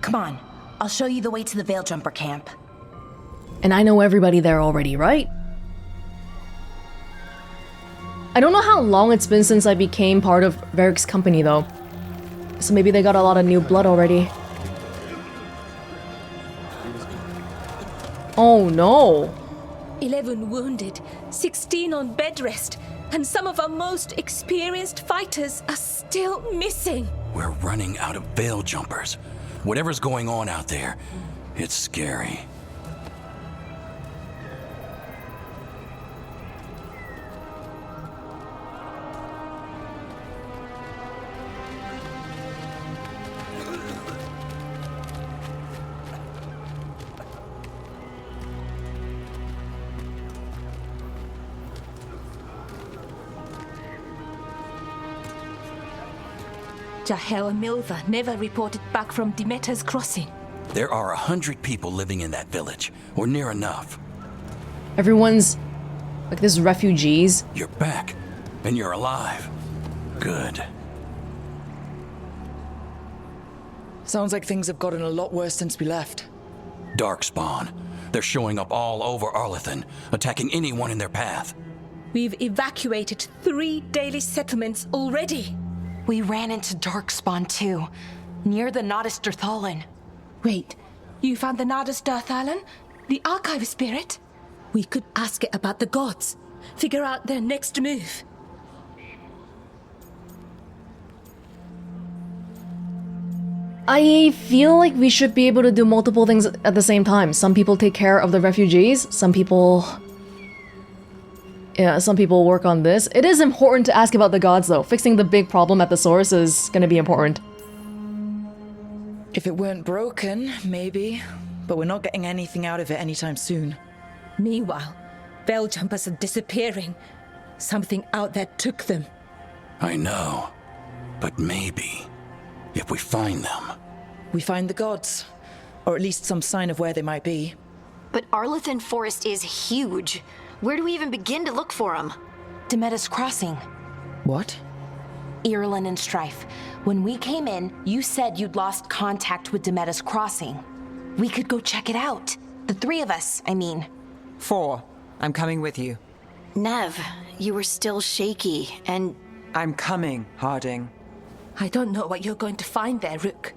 Come on, I'll show you the way to the Veil Jumper camp. And I know everybody there already, right? I don't know how long it's been since I became part of Varric's company though. So maybe they got a lot of new blood already. Oh no! 11 wounded, 16 on bed rest, and some of our most experienced fighters are still missing. We're running out of Veil Jumpers. Whatever's going on out there, it's scary. Jahel and Milva never reported back from Demeter's crossing. There are 100 people living in that village, or near enough. Everyone's like this refugees. You're back, and you're alive. Good. Sounds like things have gotten a lot worse since we left. Darkspawn. They're showing up all over Arlathan, attacking anyone in their path. We've evacuated 3 daily settlements already. We ran into Darkspawn too, near the Nodus Dirthalan. Wait, you found the Nodus Dirthalan? The archive spirit? We could ask it about the gods. Figure out their next move. I feel like we should be able to do multiple things at the same time. Some people take care of the refugees, some people work on this. It is important to ask about the gods though. Fixing the big problem at the source is gonna be important. If it weren't broken, maybe. But we're not getting anything out of it anytime soon. Meanwhile, Veil Jumpers are disappearing. Something out there took them. I know. But maybe, if we find them... We find the gods. Or at least some sign of where they might be. But Arlathan Forest is huge. Where do we even begin to look for them? Demeter's crossing. What? Irlin and Strife. When we came in, you said you'd lost contact with Demeter's crossing. We could go check it out. The 3 of us, I mean. 4. I'm coming with you. Nev, you were still shaky, and... I'm coming, Harding. I don't know what you're going to find there, Rook.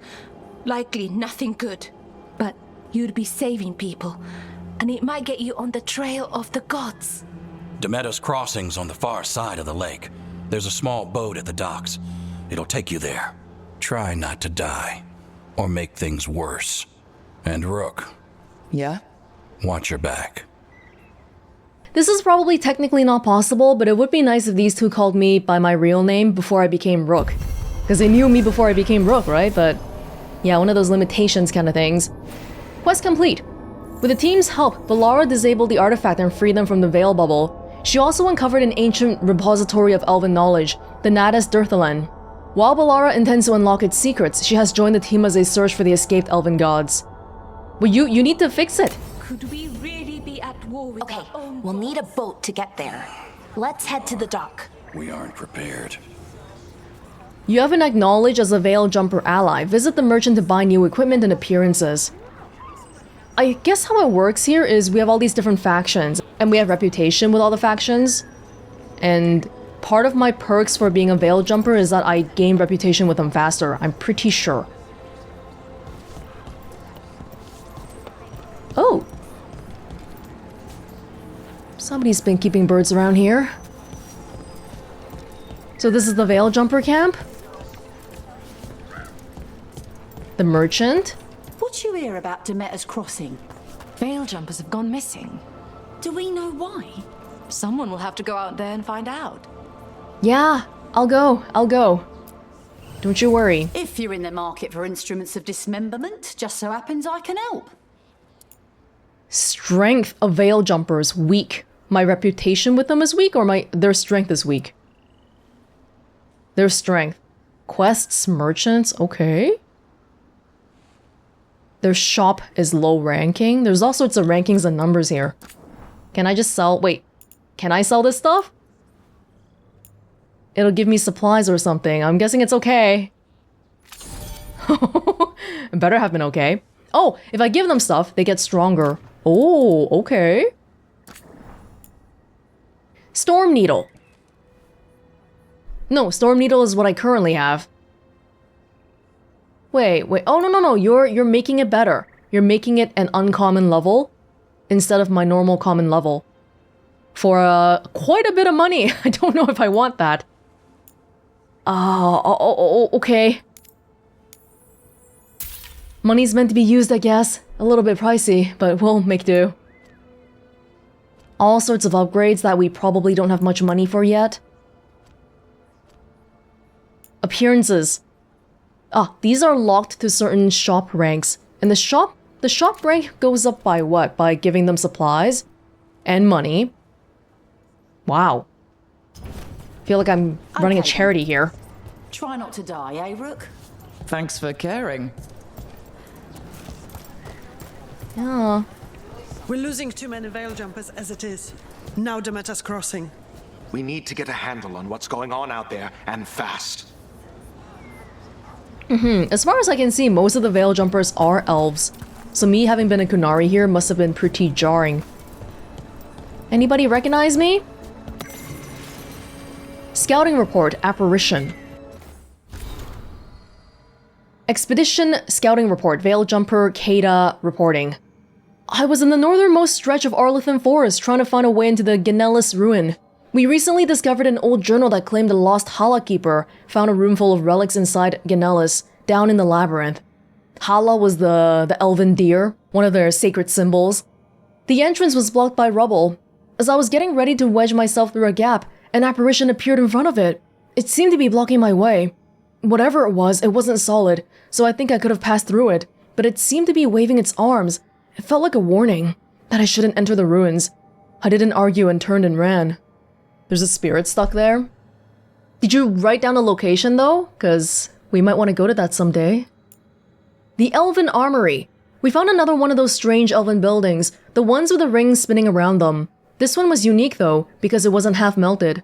Likely nothing good. But you'd be saving people, and it might get you on the trail of the gods. Demeter's crossing's on the far side of the lake. There's a small boat at the docks. It'll take you there. Try not to die, or make things worse. And Rook, Yeah? watch your back. This is probably technically not possible, but it would be nice if these two called me by my real name before I became Rook. Because they knew me before I became Rook, right? But yeah, one of those limitations kind of things. Quest complete. With the team's help, Bellara disabled the artifact and freed them from the Veil Bubble. She also uncovered an ancient repository of elven knowledge, the Nodus Dirthalan. While Bellara intends to unlock its secrets, she has joined the team as they search for the escaped elven gods. But you need to fix it. Could we really be at war with Okay, our own we'll need a boat to get there. Let's head to the dock. We aren't prepared. You have been acknowledged as a Veil Jumper ally. Visit the merchant to buy new equipment and appearances. I guess how it works here is we have all these different factions, and we have reputation with all the factions. And part of my perks for being a Veil Jumper is that I gain reputation with them faster, I'm pretty sure. Oh. Somebody's been keeping birds around here. So this is the Veil Jumper camp? The merchant? What you hear about Demeter's crossing? Veil Jumpers have gone missing. Do we know why? Someone will have to go out there and find out. Yeah, I'll go. Don't you worry. If you're in the market for instruments of dismemberment, just so happens I can help. Strength of Veil Jumpers, weak. My reputation with them is weak, or their strength is weak? Their strength. Quests, merchants, okay. Their shop is low ranking. There's all sorts of rankings and numbers here. Can I just sell? Wait, can I sell this stuff? It'll give me supplies or something. I'm guessing it's okay. Better have been okay. Oh, if I give them stuff, they get stronger. Oh, okay. Storm Needle. No, Storm Needle is what I currently have. Wait. Oh, no. You're making it better. You're making it an uncommon level instead of my normal common level. For quite a bit of money. I don't know if I want that. Okay. Money's meant to be used, I guess. A little bit pricey, but we'll make do. All sorts of upgrades that we probably don't have much money for yet. Appearances. These are locked to certain shop ranks. And the shop rank goes up by what? By giving them supplies and money. Wow. Feel like I'm running a charity here. Try not to die, eh, Rook? Thanks for caring. Yeah. We're losing too many veil jumpers as it is. Now Demeter's crossing. We need to get a handle on what's going on out there, and fast. As far as I can see, most of the veil jumpers are elves. So me having been a Kunari here must have been pretty jarring. Anybody recognize me? Scouting report, apparition. Expedition scouting report, veil jumper, Kada reporting. I was in the northernmost stretch of Arlathan Forest trying to find a way into the Genellis ruin. We recently discovered an old journal that claimed a lost Hala keeper found a room full of relics inside Genellis, down in the labyrinth. Hala was the elven deer, one of their sacred symbols. The entrance was blocked by rubble. As I was getting ready to wedge myself through a gap, an apparition appeared in front of it. It seemed to be blocking my way. Whatever it wasn't solid, so I think I could have passed through it, but it seemed to be waving its arms. It felt like a warning that I shouldn't enter the ruins. I didn't argue and turned and ran. There's a spirit stuck there. Did you write down a location though? 'Cause we might want to go to that someday. The Elven Armory. We found another one of those strange elven buildings, the ones with the rings spinning around them. This one was unique though, because it wasn't half melted.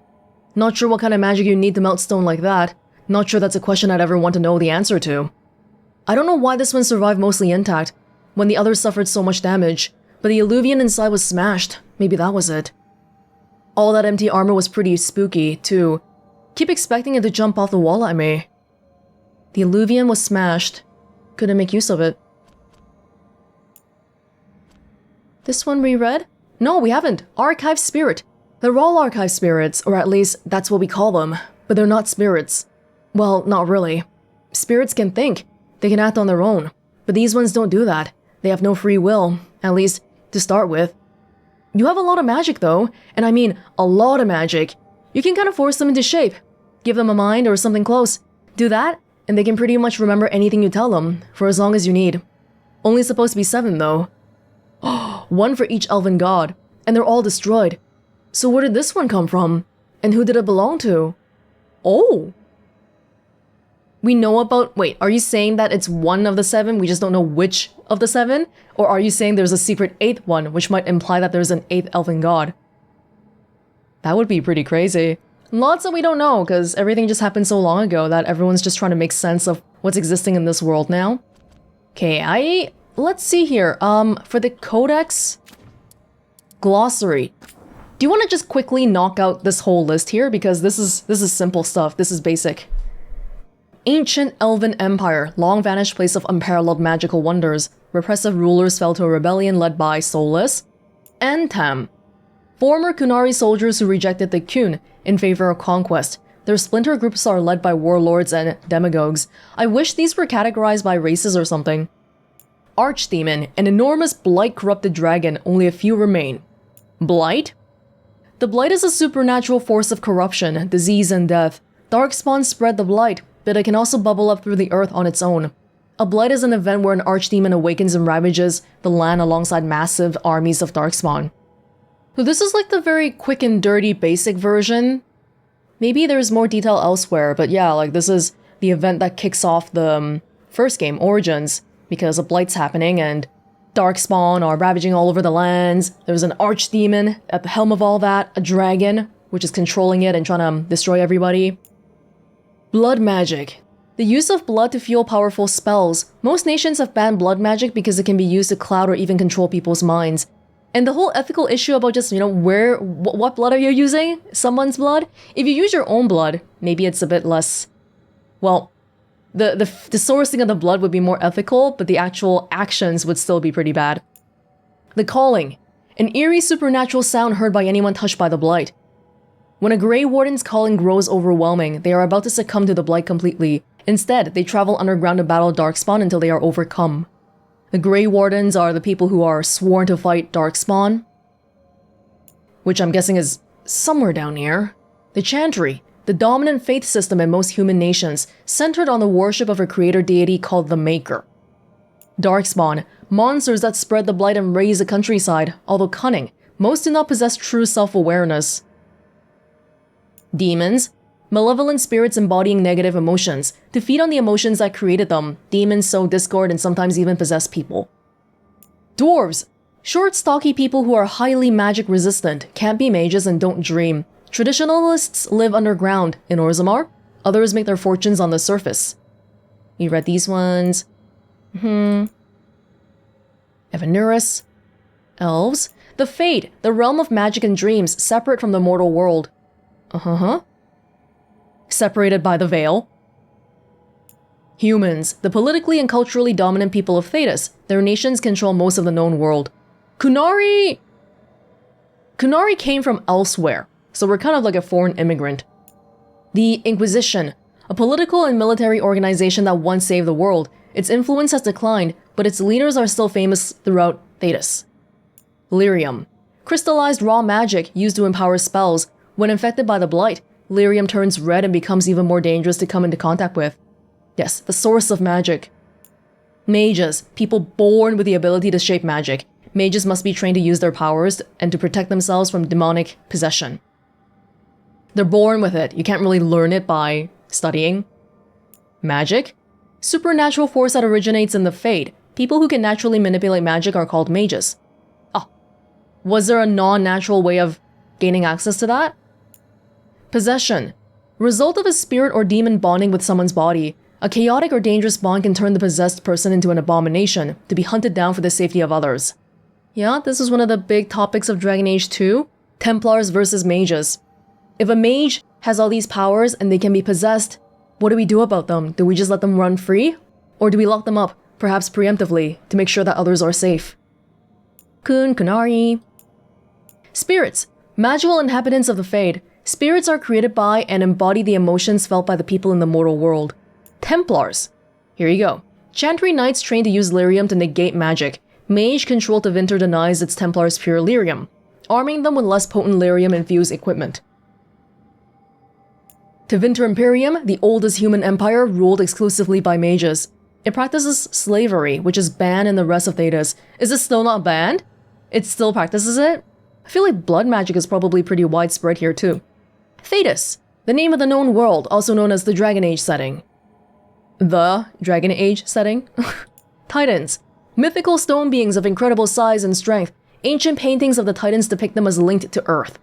Not sure what kind of magic you need to melt stone like that. Not sure that's a question I'd ever want to know the answer to. I don't know why this one survived mostly intact, when the others suffered so much damage, but the alluvian inside was smashed. Maybe that was it. All that empty armor was pretty spooky, too. Keep expecting it to jump off the wall at me. The alluvian was smashed. Couldn't make use of it. This one reread? No, we haven't. Archive Spirit. They're all archive spirits, or at least that's what we call them, but they're not spirits. Well, not really. Spirits can think. They can act on their own. But these ones don't do that. They have no free will, at least to start with. You have a lot of magic though, and I mean a lot of magic. You can kind of force them into shape. Give them a mind or something close. Do that, and they can pretty much remember anything you tell them, for as long as you need. Only supposed to be 7 though. One for each elven god, and they're all destroyed. So where did this one come from? And who did it belong to? Oh! We know about... Wait, are you saying that it's one of the 7, we just don't know which of the 7? Or are you saying there's a secret 8th one, which might imply that there's an 8th elven god? That would be pretty crazy. Lots that we don't know, because everything just happened so long ago that everyone's just trying to make sense of what's existing in this world now. Okay, let's see here. For the Codex... Glossary. Do you want to just quickly knock out this whole list here? Because this is simple stuff. This is basic. Ancient Elven Empire, long-vanished place of unparalleled magical wonders. Repressive rulers fell to a rebellion led by Soulless. Antam. Former Kunari soldiers who rejected the Kun in favor of conquest. Their splinter groups are led by warlords and demagogues. I wish these were categorized by races or something. Archdemon, an enormous blight-corrupted dragon, only a few remain. Blight? The Blight is a supernatural force of corruption, disease, and death. Darkspawn spread the Blight, but it can also bubble up through the earth on its own. A Blight is an event where an archdemon awakens and ravages the land alongside massive armies of Darkspawn. So this is like the very quick and dirty basic version. Maybe there's more detail elsewhere, but yeah, like this is the event that kicks off the first game, Origins, because a Blight's happening and Darkspawn are ravaging all over the lands. There's an archdemon at the helm of all that, a dragon, which is controlling it and trying to destroy everybody. Blood magic. The use of blood to fuel powerful spells. Most nations have banned blood magic because it can be used to cloud or even control people's minds. And the whole ethical issue about just, what blood are you using? Someone's blood? If you use your own blood, maybe it's a bit less... Well, the sourcing of the blood would be more ethical, but the actual actions would still be pretty bad. The calling. An eerie supernatural sound heard by anyone touched by the blight. When a Grey Warden's calling grows overwhelming, they are about to succumb to the blight completely. Instead, they travel underground to battle Darkspawn until they are overcome. The Grey Wardens are the people who are sworn to fight Darkspawn, which I'm guessing is somewhere down here. The Chantry, the dominant faith system in most human nations, centered on the worship of a creator deity called the Maker. Darkspawn, monsters that spread the blight and raise the countryside, although cunning, most do not possess true self-awareness. Demons, malevolent spirits embodying negative emotions. To feed on the emotions that created them, demons sow discord and sometimes even possess people. Dwarves, short, stocky people who are highly magic resistant, can't be mages and don't dream. Traditionalists live underground in Orzammar. Others make their fortunes on the surface. You read these ones? Evanuris. Elves. The Fade, the realm of magic and dreams, separate from the mortal world. Separated by the veil. Humans, the politically and culturally dominant people of Thedas. Their nations control most of the known world. Kunari came from elsewhere, so we're kind of like a foreign immigrant. The Inquisition, a political and military organization that once saved the world. Its influence has declined, but its leaders are still famous throughout Thedas. Lyrium, crystallized raw magic used to empower spells. When infected by the blight, lyrium turns red and becomes even more dangerous to come into contact with. Yes, the source of magic. Mages, people born with the ability to shape magic. Mages must be trained to use their powers and to protect themselves from demonic possession. They're born with it. You can't really learn it by studying. Magic, supernatural force that originates in the Fade. People who can naturally manipulate magic are called mages. Was there a non-natural way of gaining access to that? Possession, result of a spirit or demon bonding with someone's body. A chaotic or dangerous bond can turn the possessed person into an abomination, to be hunted down for the safety of others. Yeah, this is one of the big topics of Dragon Age 2, Templars versus mages. If a mage has all these powers and they can be possessed, what do we do about them? Do we just let them run free? Or do we lock them up, perhaps preemptively, to make sure that others are safe? Kunari. Spirits, magical inhabitants of the Fade. Spirits are created by and embody the emotions felt by the people in the mortal world. Templars. Here you go. Chantry Knights trained to use lyrium to negate magic. Mage controlled Tevinter denies its Templars pure lyrium, arming them with less potent lyrium-infused equipment. Tevinter Imperium, the oldest human empire, ruled exclusively by mages. It practices slavery, which is banned in the rest of Thedas. Is it still not banned? It still practices it? I feel like blood magic is probably pretty widespread here too. Thedas, the name of the known world, also known as the Dragon Age setting. The Dragon Age setting? Titans, mythical stone beings of incredible size and strength. Ancient paintings of the Titans depict them as linked to Earth.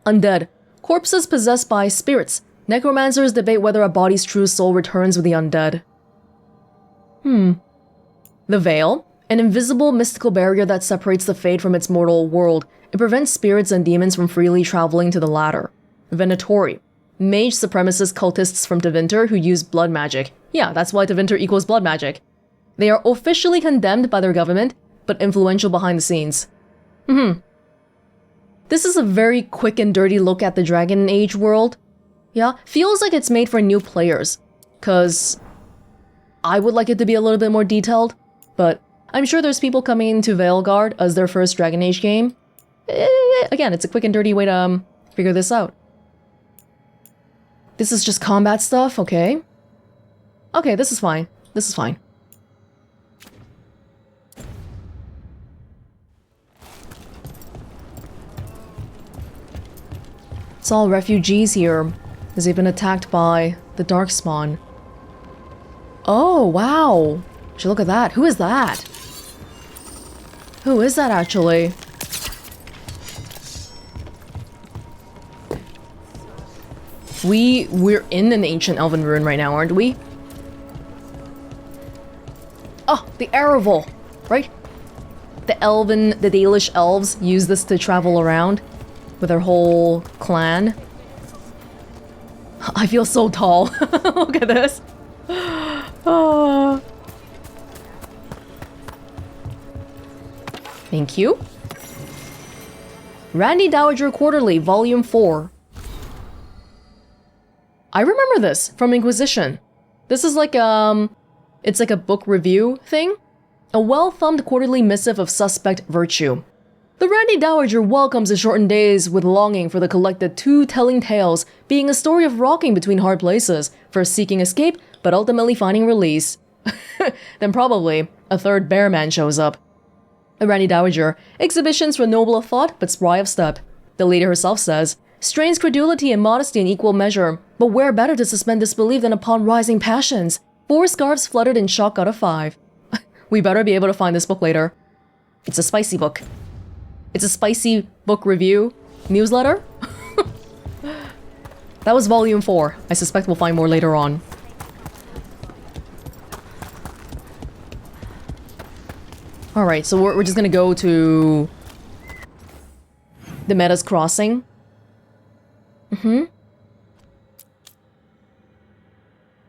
Undead, corpses possessed by spirits. Necromancers debate whether a body's true soul returns with the undead. The Veil, an invisible mystical barrier that separates the Fade from its mortal world. It prevents spirits and demons from freely traveling to the latter. Venatori, mage supremacist cultists from Tevinter who use blood magic. Yeah, that's why Tevinter equals blood magic. They are officially condemned by their government, but influential behind the scenes. This is a very quick and dirty look at the Dragon Age world. Yeah, feels like it's made for new players, cause I would like it to be a little bit more detailed, but I'm sure there's people coming into Veilguard as their first Dragon Age game. Again, it's a quick and dirty way to figure this out. This is just combat stuff, okay. Okay, this is fine. This is fine. It's all refugees here, as they've been attacked by the Darkspawn. Oh, wow. Should look at that. Who is that? Who is that, actually? We're in an ancient elven ruin right now, aren't we? Oh, the Araval, right? The Dalish elves use this to travel around with their whole clan. I feel so tall. Look at this. Oh. Thank you. Randy Dowager Quarterly, Volume 4. I remember this from Inquisition. This is like it's like a book review thing. A well-thumbed quarterly missive of suspect virtue. The Randy Dowager welcomes the shortened days with longing for the collected two telling tales, being a story of rocking between hard places, first seeking escape, but ultimately finding release. Then probably a third bear man shows up. The Randy Dowager, exhibitions for noble of thought but spry of step. The leader herself says, strains credulity and modesty in equal measure, but where better to suspend disbelief than upon rising passions? 4 scarves fluttered in chalk out of 5. We better be able to find this book later. It's a spicy book. It's a spicy book review newsletter. That was volume 4. I suspect we'll find more later on. Alright, so we're just gonna go to the Meadows Crossing.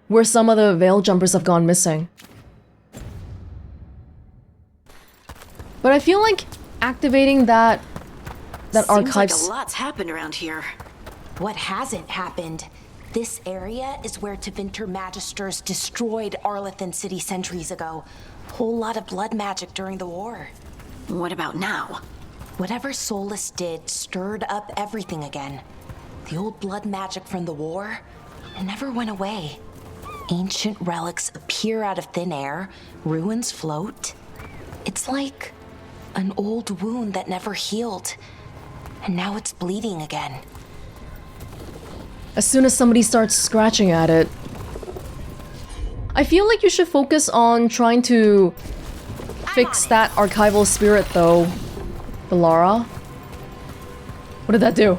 Where some of the veil jumpers have gone missing. But I feel like activating that archive. Seems like a lot's happened around here. What hasn't happened? This area is where Tevinter Magisters destroyed Arlathan City centuries ago. Whole lot of blood magic during the war. What about now? Whatever Solus did stirred up everything again. The old blood magic from the war, it never went away. Ancient relics appear out of thin air, ruins float. It's like an old wound that never healed, and now it's bleeding again. As soon as somebody starts scratching at it, I feel like you should focus on trying to fix that archival spirit though, Belara. What did that do?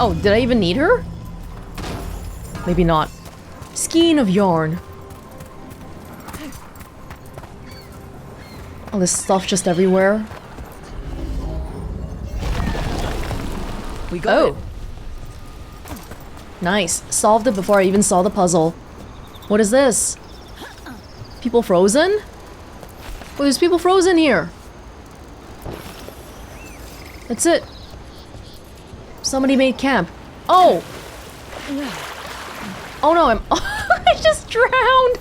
Oh, did I even need her? Maybe not. Skein of yarn. All this stuff just everywhere. We got it. Nice. Solved it before I even saw the puzzle. What is this? People frozen? Well, there's people frozen here. That's it. Somebody made camp. Oh! Oh no, I just drowned!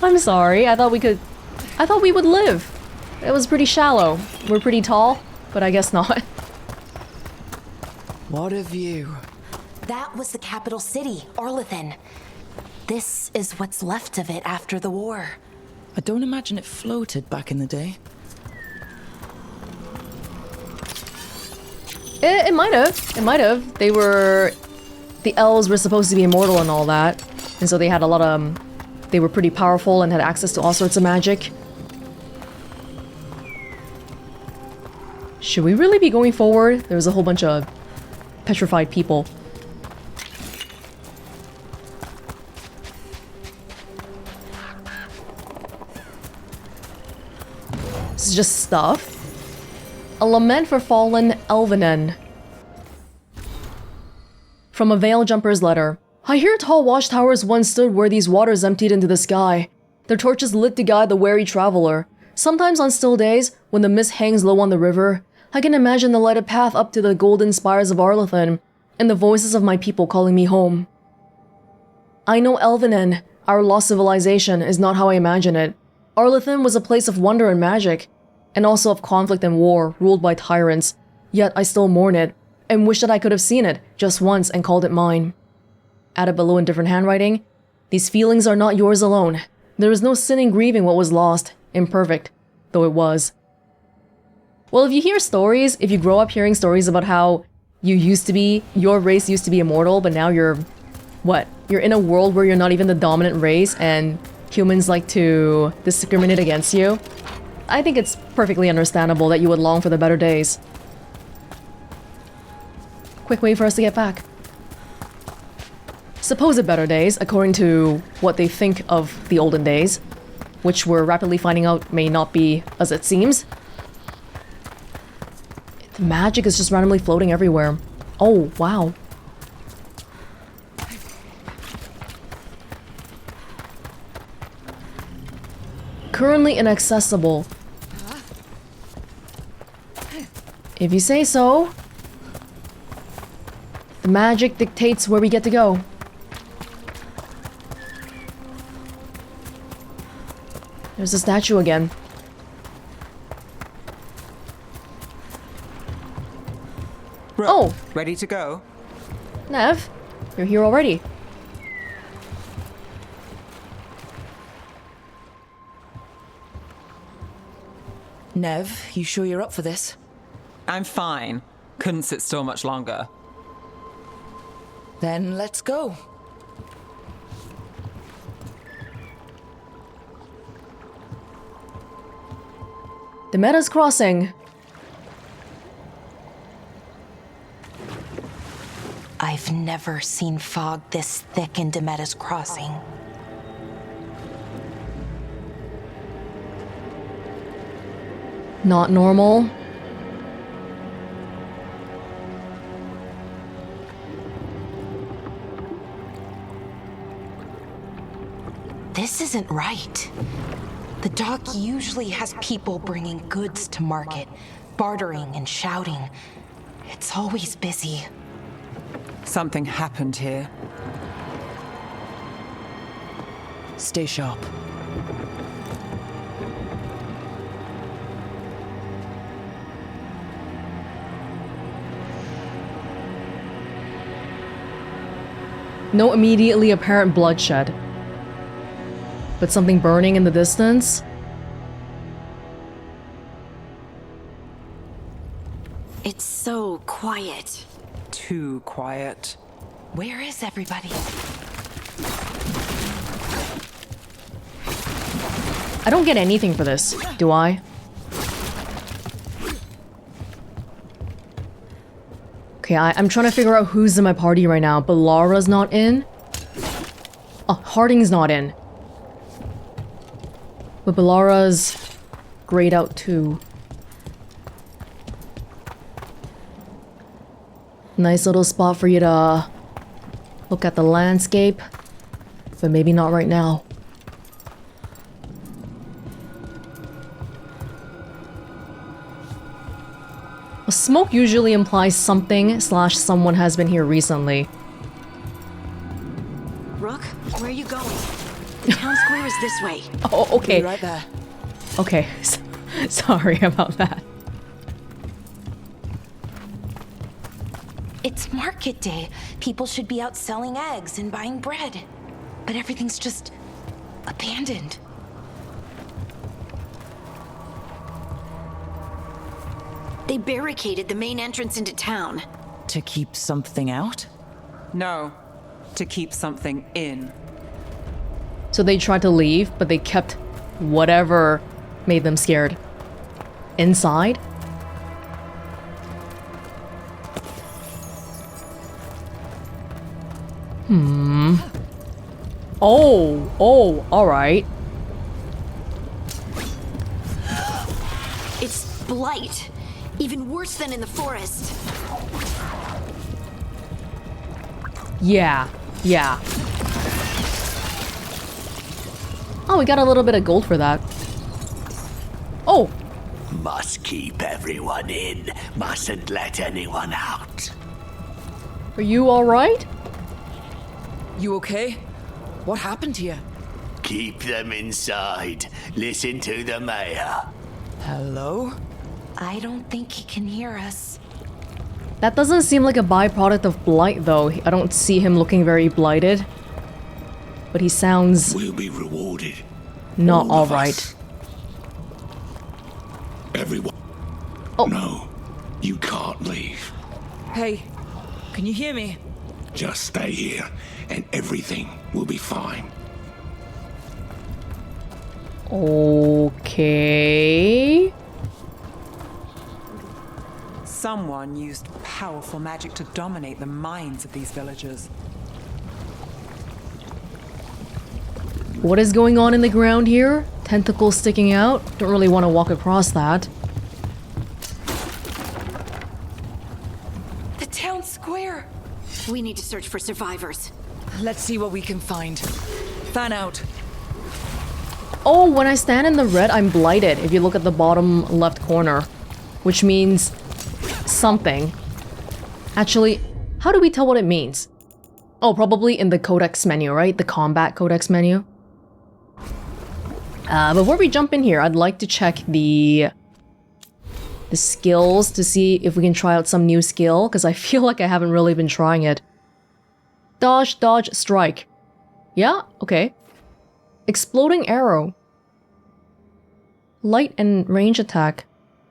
I'm sorry, I thought we would live. It was pretty shallow. We're pretty tall, but I guess not. What a view. That was the capital city, Arlathan. This is what's left of it after the war. I don't imagine it floated back in the day. It might have. It might have. The elves were supposed to be immortal and all that. And so they had a lot of... they were pretty powerful and had access to all sorts of magic. Should we really be going forward? There's a whole bunch of petrified people. This is just stuff. A lament for fallen Elvenen. From a veil jumper's letter. I hear tall watchtowers once stood where these waters emptied into the sky, their torches lit to guide the wary traveler. Sometimes on still days, when the mist hangs low on the river, I can imagine the lighted path up to the golden spires of Arlathan, and the voices of my people calling me home. I know Elvenen, our lost civilization, is not how I imagine it. Arlathan was a place of wonder and magic, and also of conflict and war, ruled by tyrants. Yet I still mourn it, and wish that I could have seen it, just once, and called it mine. Added below in different handwriting, these feelings are not yours alone. There is no sin in grieving what was lost, imperfect, though it was. Well, if you hear stories, if you grow up hearing stories about how your race used to be immortal, but now you're, what? You're in a world where you're not even the dominant race, and humans like to discriminate against you. I think it's perfectly understandable that you would long for the better days. Quick way for us to get back. supposed better days, according to what they think of the olden days, which we're rapidly finding out may not be as it seems. The magic is just randomly floating everywhere. Oh, wow. Currently inaccessible. If you say so. The magic dictates where we get to go. There's a statue again. Rook, Oh! ready to go? Nev, you're here already. Nev, you sure you're up for this? I'm fine. Couldn't sit still much longer. Then let's go. The Meta's crossing. I've never seen fog this thick in Demeta's Crossing. Not normal. This isn't right. The dock usually has people bringing goods to market, bartering and shouting. It's always busy. Something happened here. Stay sharp. No immediately apparent bloodshed. But something burning in the distance? It's so quiet. Too quiet. Where is everybody? I don't get anything for this, do I? Okay, I'm trying to figure out who's in my party right now, but Laura's not in. Oh, Harding's not in. But Ballara's grayed out too. Nice little spot for you to look at the landscape, but maybe not right now. A smoke usually implies something / someone has been here recently. Rook, where are you going? The town square is this way. Oh, okay. Be right there. Okay, sorry about that. It's market day. People should be out selling eggs and buying bread. But everything's just abandoned. They barricaded the main entrance into town. To keep something out? No, to keep something in. So they tried to leave, but they kept whatever made them scared inside? Oh, alright. It's blight. Even worse than in the forest. Yeah. Oh, we got a little bit of gold for that. Oh! Must keep everyone in. Mustn't let anyone out. Are you alright? You okay? What happened here? Keep them inside. Listen to the mayor. Hello? I don't think he can hear us. That doesn't seem like a byproduct of blight, though. I don't see him looking very blighted. But he sounds We'll be rewarded. not All of alright. us. Everyone. Oh. No, you can't leave. Hey, can you hear me? Just stay here, and everything will be fine. Okay. Someone used powerful magic to dominate the minds of these villagers. What is going on in the ground here? Tentacles sticking out? Don't really want to walk across that. The town square! We need to search for survivors. Let's see what we can find. Fan out. Oh, when I stand in the red, I'm blighted, if you look at the bottom left corner. Which means something. Actually, how do we tell what it means? Oh, probably in the codex menu, right? The combat codex menu. Before we jump in here, I'd like to check the skills to see if we can try out some new skill, because I feel like I haven't really been trying it. Dodge, dodge, strike. Yeah, okay. Exploding arrow. Light and range attack.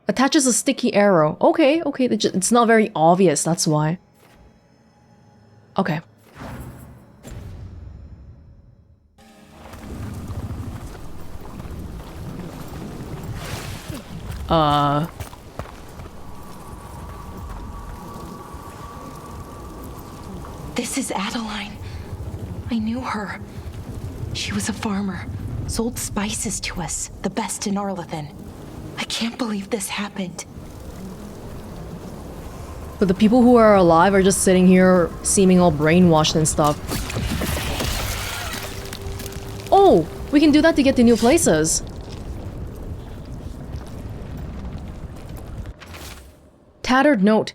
Attaches a sticky arrow. Okay, okay, it's not very obvious, that's why. Okay. This is Adeline. I knew her. She was a farmer, sold spices to us, the best in Arlathan. I can't believe this happened. But the people who are alive are just sitting here seeming all brainwashed and stuff. Oh, we can do that to get to new places. Tattered note.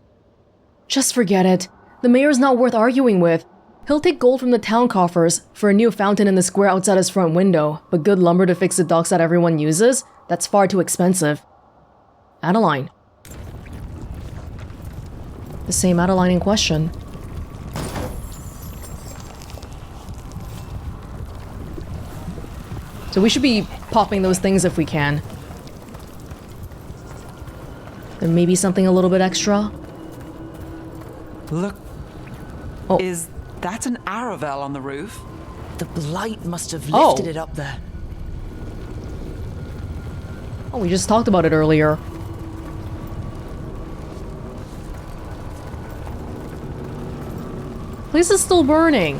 Just forget it. The mayor's not worth arguing with. He'll take gold from the town coffers for a new fountain in the square outside his front window, but good lumber to fix the docks that everyone uses? That's far too expensive. Adeline. The same Adeline in question. So we should be popping those things if we can. There may be something a little bit extra. Look. Oh. Is that an Aravel on the roof? The blight must have lifted it up there. Oh, we just talked about it earlier. Place is still burning.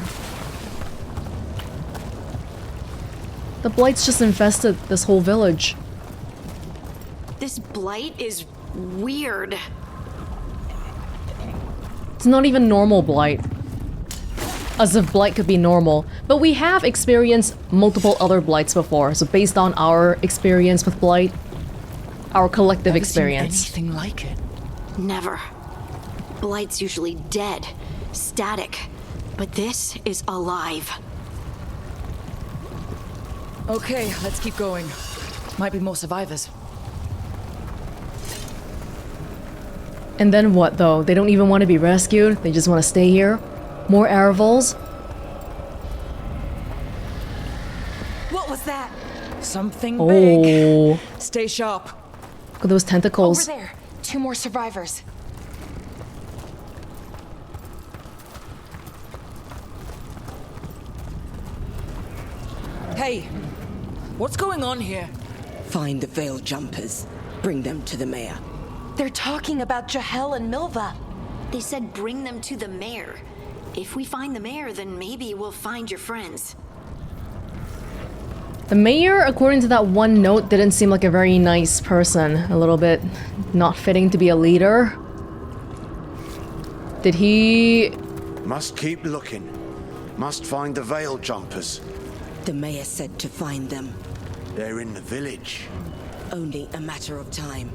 The blight's just infested this whole village. This blight is weird. It's not even normal blight. As if blight could be normal. But we have experienced multiple other blights before, so based on our experience with blight, our collective experience. Anything like it? Never. Blight's usually dead, static, but this is alive. Okay, let's keep going. Might be more survivors. And then what though? They don't even want to be rescued? They just want to stay here? More Aravals? What was that? Something Oh. big. Stay sharp. Look at those tentacles. Over there, 2 more survivors. Hey, what's going on here? Find the veil jumpers. Bring them to the mayor. They're talking about Jahel and Milva. They said bring them to the mayor. If we find the mayor, then maybe we'll find your friends. The mayor, according to that one note, didn't seem like a very nice person. A little bit not fitting to be a leader. Did he... Must keep looking. Must find the veil jumpers. The mayor said to find them. They're in the village. Only a matter of time.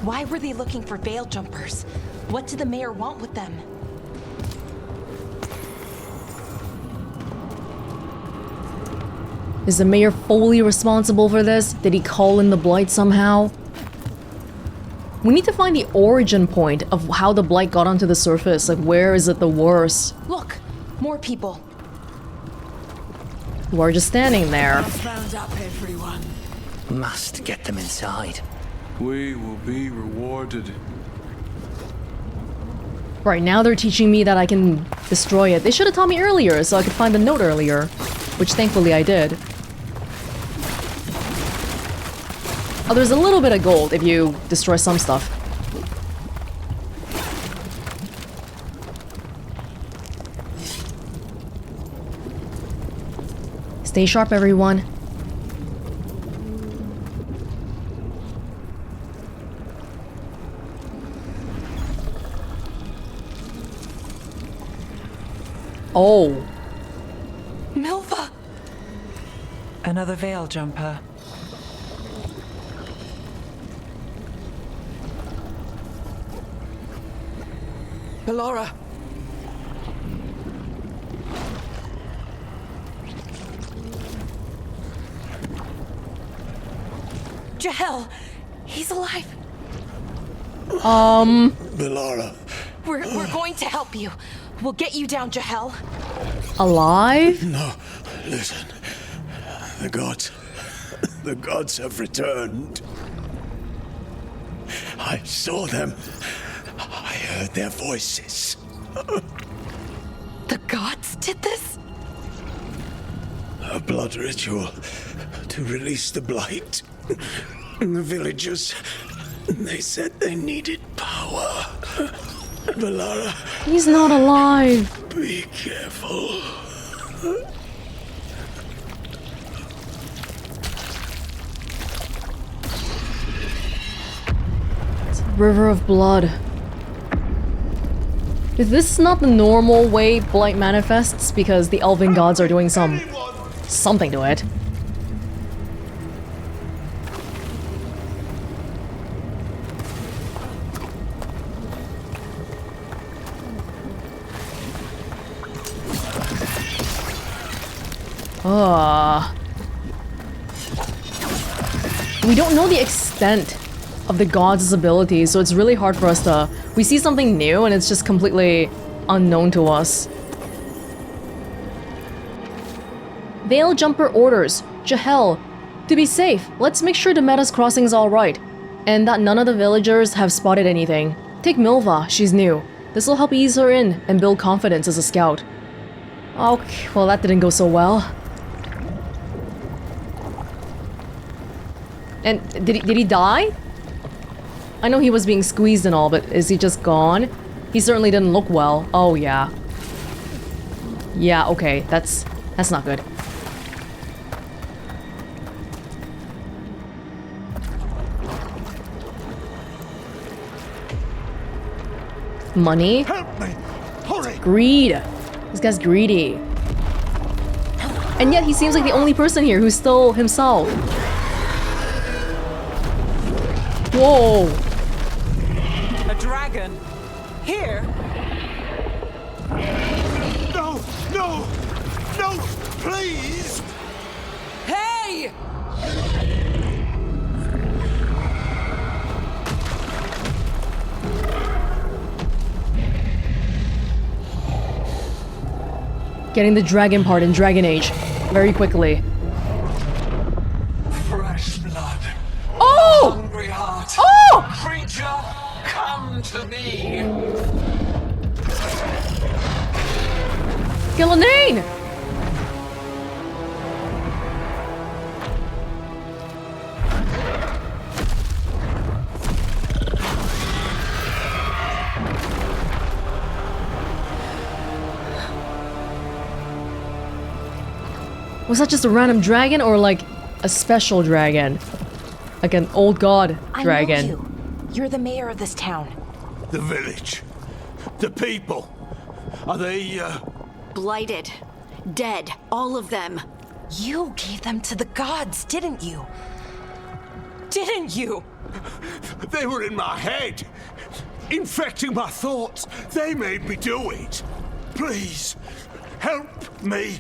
Why were they looking for veil jumpers? What did the mayor want with them? Is the mayor fully responsible for this? Did he call in the blight somehow? We need to find the origin point of how the blight got onto the surface. Like, where is it the worst? Look, more people. Who are just standing there. Round up, everyone. Must get them inside. We will be rewarded. Right, now they're teaching me that I can destroy it. They should have taught me earlier so I could find the note earlier. Which thankfully I did. Oh, there's a little bit of gold if you destroy some stuff. Stay sharp, everyone. Oh. Milva! Another veil jumper. Ballora! Jahel! He's alive! Ballora. We're going to help you. We'll get you down, Jahel. Alive? No, listen. The gods have returned. I saw them. I heard their voices. The gods did this? A blood ritual to release the blight. The villagers, they said they needed power. Ballora. He's not alive. Be careful. River of blood. Is this not the normal way blight manifests? Because the elven gods are doing something to it. We don't know the extent of the gods' abilities, so it's really hard for us to... We see something new and it's just completely unknown to us. Veil Jumper orders, Jahel, to be safe, let's make sure the Metas crossing is alright, and that none of the villagers have spotted anything. Take Milva, she's new. This will help ease her in and build confidence as a scout. Okay, well that didn't go so well. And did he die? I know he was being squeezed and all, but is he just gone? He certainly didn't look well. Oh yeah. Yeah, okay, that's not good. Money? Help me! Hurry! Greed. This guy's greedy. And yet he seems like the only person here who's still himself. Whoa! A dragon? Here? No! No! No! Please! Hey! Getting the dragon part in Dragon Age very quickly. Fresh blood. Oh! Hungry heart. Oh! Creature, come to me. Ghilanane! Was that just a random dragon or like a special dragon? Like an old god dragon? I know you. You're the mayor of this town. The village. The people. Are they, Blighted. Dead. All of them. You gave them to the gods, didn't you? Didn't you? They were in my head. Infecting my thoughts. They made me do it. Please, help me.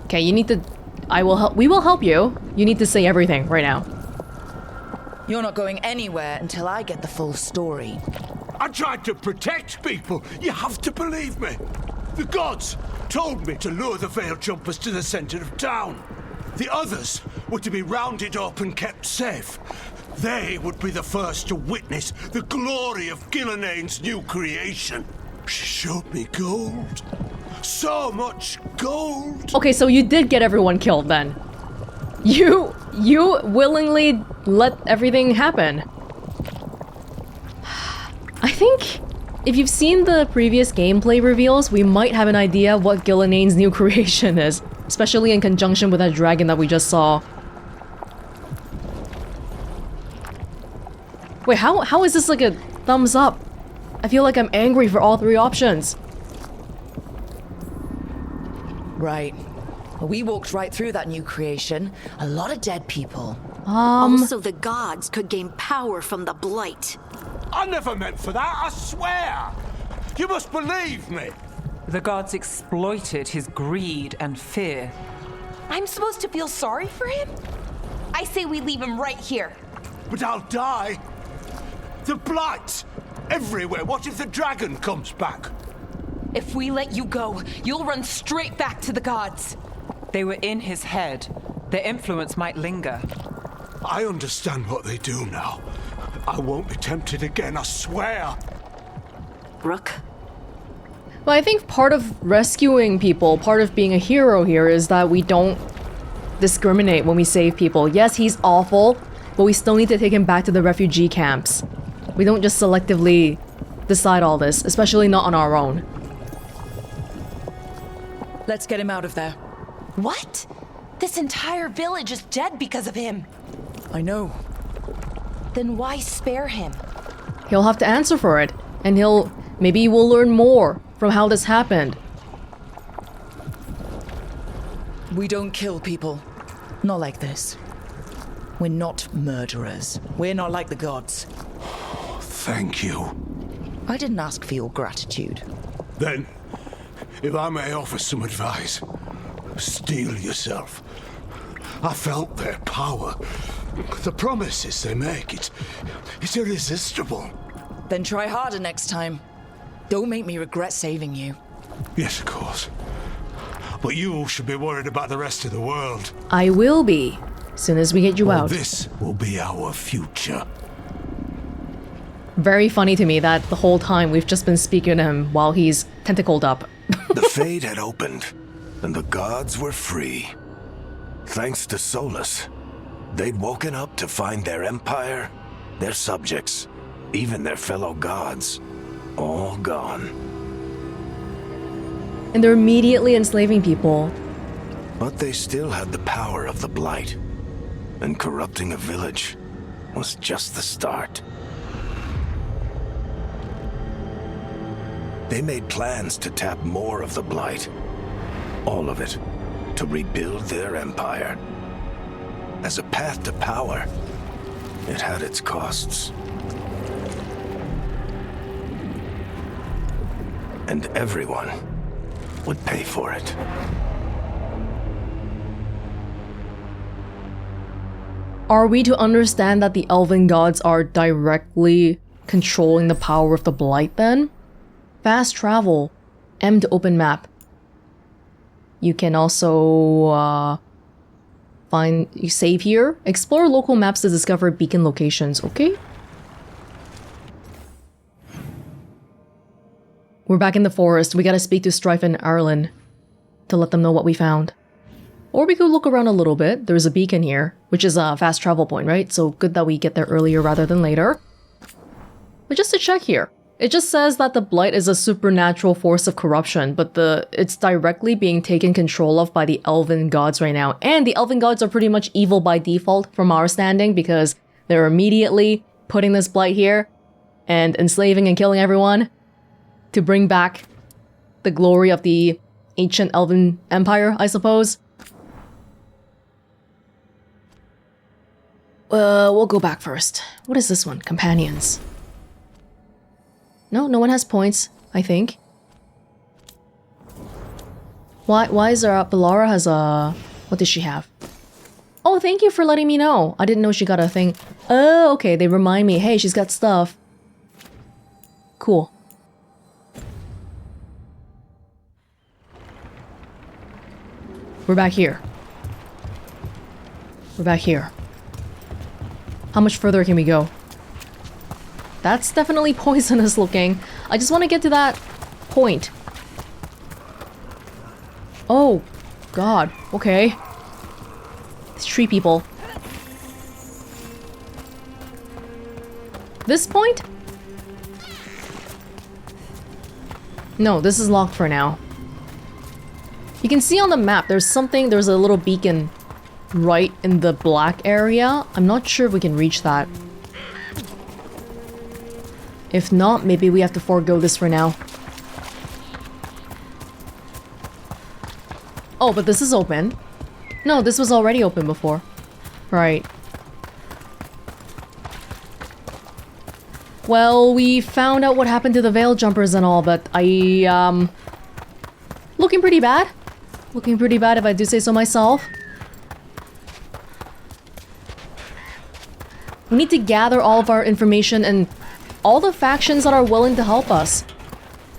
Okay, you need to... I will help... We will help you. You need to say everything right now. You're not going anywhere until I get the full story. I tried to protect people. You have to believe me. The gods told me to lure the Veil Jumpers to the center of town. The others were to be rounded up and kept safe. They would be the first to witness the glory of Gillanane's new creation. She showed me gold. So much gold. Okay, so you did get everyone killed then. You willingly let everything happen. I think if you've seen the previous gameplay reveals, we might have an idea what Gillanane's new creation is, especially in conjunction with that dragon that we just saw. Wait, how is this like a thumbs up? I feel like I'm angry for all three options. Right. Well, we walked right through that new creation. A lot of dead people. Also, the gods could gain power from the Blight. I never meant for that, I swear! You must believe me! The gods exploited his greed and fear. I'm supposed to feel sorry for him? I say we leave him right here. But I'll die. The Blight! Everywhere. What if the dragon comes back? If we let you go, you'll run straight back to the gods. They were in his head. Their influence might linger. I understand what they do now. I won't be tempted again, I swear. Rook? Well, I think part of rescuing people, part of being a hero here is that we don't discriminate when we save people. Yes, he's awful, but we still need to take him back to the refugee camps. We don't just selectively decide all this, especially not on our own. Let's get him out of there. What? This entire village is dead because of him. I know. Then why spare him? He'll have to answer for it, and maybe we'll learn more from how this happened. We don't kill people. Not like this. We're not murderers. We're not like the gods. Thank you. I didn't ask for your gratitude. Then, if I may offer some advice, steel yourself. I felt their power. The promises they make, it's irresistible. Then try harder next time. Don't make me regret saving you. Yes, of course. But you should be worried about the rest of the world. I will be, soon as we get you out. This will be our future. Very funny to me that the whole time we've just been speaking to him while he's tentacled up. The Fade had opened, and the gods were free. Thanks to Solus, they'd woken up to find their empire, their subjects, even their fellow gods, all gone. And they're immediately enslaving people. But they still had the power of the Blight, and corrupting a village was just the start. They made plans to tap more of the Blight, all of it, to rebuild their empire. As a path to power, it had its costs. And everyone would pay for it. Are we to understand that the elven gods are directly controlling the power of the Blight then? Fast travel. M to open map. You can also you save here. Explore local maps to discover beacon locations, okay? We're back in the forest. We gotta speak to Strife and Arlen to let them know what we found. Or we could look around a little bit. There's a beacon here, which is a fast travel point, right? So good that we get there earlier rather than later. But just to check here. It just says that the Blight is a supernatural force of corruption, but it's directly being taken control of by the elven gods right now. And the elven gods are pretty much evil by default from our standing because they're immediately putting this Blight here and enslaving and killing everyone to bring back the glory of the ancient elven empire, I suppose. We'll go back first. What is this one? Companions. No one has points, I think. Why is there Belara has a... What does she have? Oh, thank you for letting me know. I didn't know she got a thing. Oh, okay, they remind me. Hey, she's got stuff. Cool. We're back here. We're back here. How much further can we go? That's definitely poisonous looking. I just want to get to that point. Oh, God. Okay. These tree people. This point? No, this is locked for now. You can see on the map, there's a little beacon right in the black area. I'm not sure if we can reach that. If not, maybe we have to forego this for now. Oh, but this is open. No, this was already open before. Right. Well, we found out what happened to the Veil Jumpers and all, but looking pretty bad. Looking pretty bad if I do say so myself. We need to gather all of our information and all the factions that are willing to help us.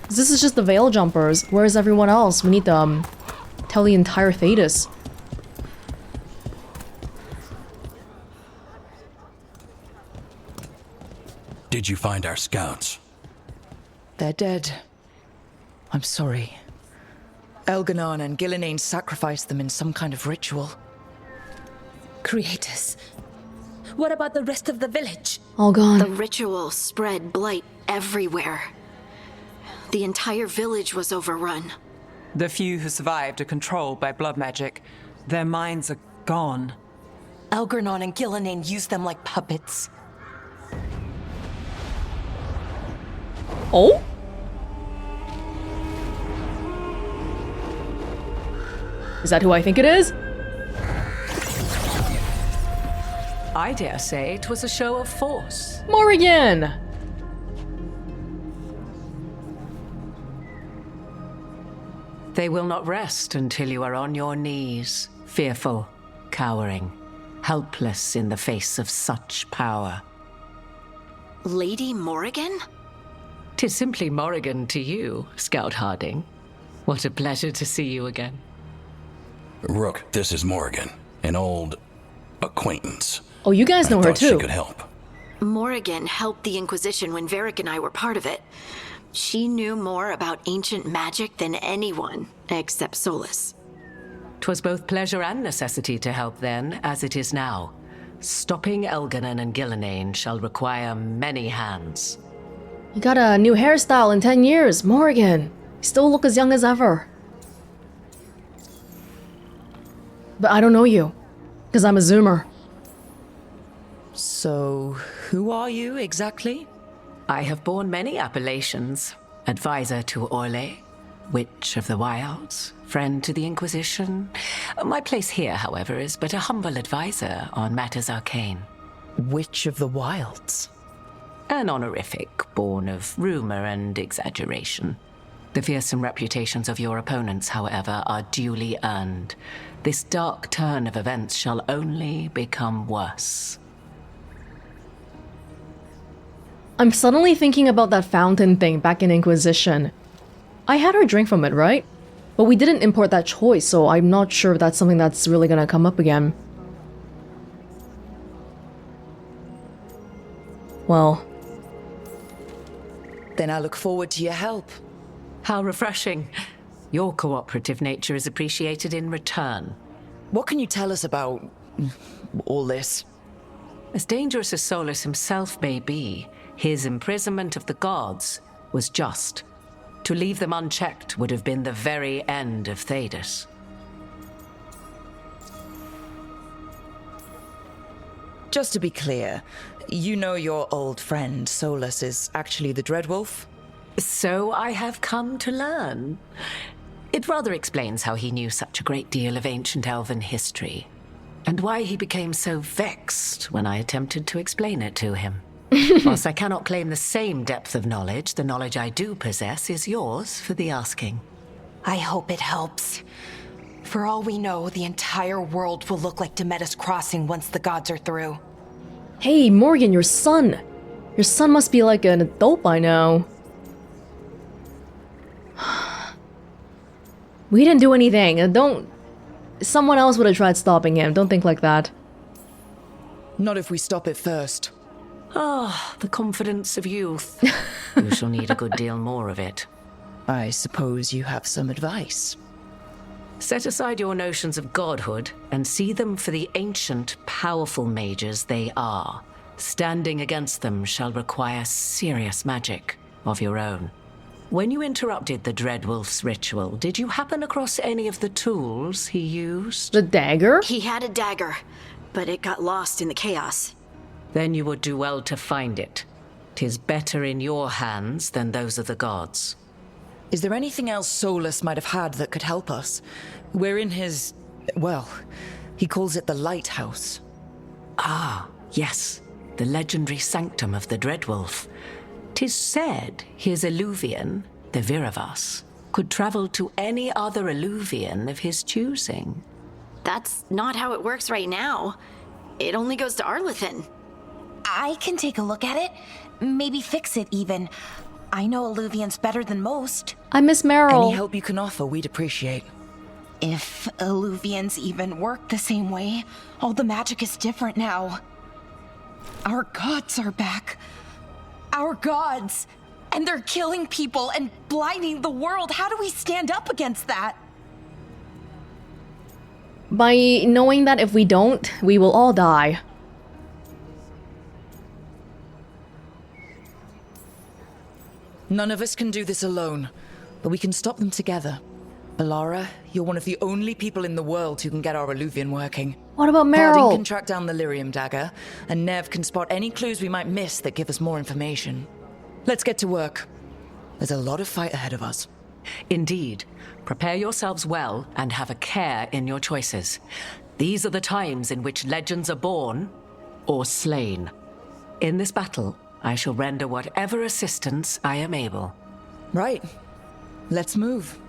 This is just the Veil Jumpers. Where's everyone else? We need to tell the entire Thetis. Did you find our scouts? They're dead. I'm sorry. Elganon and Gillenane sacrificed them in some kind of ritual. Creators. What about the rest of the village? All gone. The ritual spread blight everywhere. The entire village was overrun. The few who survived are controlled by blood magic. Their minds are gone. Elganon and Gillenane used them like puppets. Oh? Is that who I think it is? I dare say it was a show of force. Morrigan! They will not rest until you are on your knees, fearful, cowering, helpless in the face of such power. Lady Morrigan? 'Tis simply Morrigan to you, Scout Harding. What a pleasure to see you again. Rook, this is Morrigan, an old acquaintance. Oh, you guys know her too. She could help. Morrigan helped the Inquisition when Varric and I were part of it. She knew more about ancient magic than anyone, except Solus. 'Twas both pleasure and necessity to help then, as it is now. Stopping Elganon and Gillenane shall require many hands. You got a new hairstyle in 10 years, Morrigan. You still look as young as ever. But I don't know you, because I'm a Zoomer. So, who are you exactly? I have borne many appellations. Advisor to Orlais, Witch of the Wilds, friend to the Inquisition. My place here, however, is but a humble advisor on matters arcane. Witch of the Wilds? An honorific born of rumor and exaggeration. The fearsome reputations of your opponents, however, are duly earned. This dark turn of events shall only become worse. I'm suddenly thinking about that fountain thing back in Inquisition. I had her drink from it, right? But we didn't import that choice, so I'm not sure if that's something that's really gonna come up again. Well. Then I look forward to your help. How refreshing. Your cooperative nature is appreciated in return. What can you tell us about all this? As dangerous as Solus himself may be, his imprisonment of the gods was just. To leave them unchecked would have been the very end of Thetis. Just to be clear, you know your old friend Solus is actually the Dreadwolf? So I have come to learn. It rather explains how he knew such a great deal of ancient elven history, and why he became so vexed when I attempted to explain it to him. Whilst I cannot claim the same depth of knowledge, the knowledge I do possess is yours for the asking. I hope it helps. For all we know, the entire world will look like Demetus Crossing once the gods are through. Hey, Morgan, your son! Your son must be like an adult by now. We didn't do anything. Don't... Someone else would have tried stopping him. Don't think like that. Not if we stop it first. Ah, the confidence of youth. You shall need a good deal more of it. I suppose you have some advice. Set aside your notions of godhood and see them for the ancient, powerful mages they are. Standing against them shall require serious magic of your own. When you interrupted the Dreadwolf's ritual, did you happen across any of the tools he used? The dagger? He had a dagger, but it got lost in the chaos. Then you would do well to find it. 'Tis better in your hands than those of the gods. Is there anything else Solus might have had that could help us? We're in his... well, he calls it the Lighthouse. Ah, yes. The legendary sanctum of the Dreadwolf. 'Tis said his Illuvian, the Viravas, could travel to any other Illuvian of his choosing. That's not how it works right now. It only goes to Arlathan. I can take a look at it. Maybe fix it, even. I know Illuvians better than most. I miss Meryl. Any help you can offer, we'd appreciate. If Illuvians even work the same way, all the magic is different now. Our gods are back. Our gods! And they're killing people and blinding the world. How do we stand up against that? By knowing that if we don't, we will all die. None of us can do this alone, but we can stop them together. Alara, you're one of the only people in the world who can get our Illuvian working. What about Meryl? Harding can track down the Lyrium dagger, and Nev can spot any clues we might miss that give us more information. Let's get to work. There's a lot of fight ahead of us. Indeed. Prepare yourselves well and have a care in your choices. These are the times in which legends are born or slain. In this battle, I shall render whatever assistance I am able. Right. Let's move.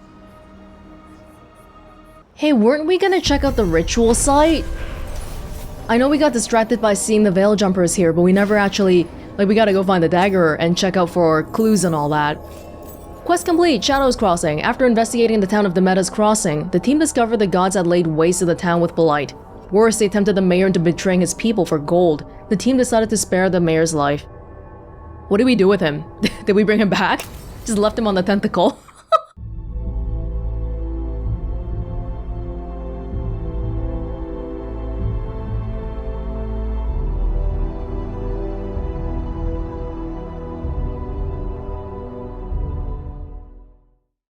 Hey, weren't we gonna check out the ritual site? I know we got distracted by seeing the Veil Jumpers here, but we never actually... like, we gotta go find the dagger and check out for clues and all that. Quest complete, Shadows Crossing. After investigating the town of Demeter's Crossing, the team discovered the gods had laid waste to the town with blight. Worse, they tempted the mayor into betraying his people for gold. The team decided to spare the mayor's life. What did we do with him? Did we bring him back? Just left him on the tentacle.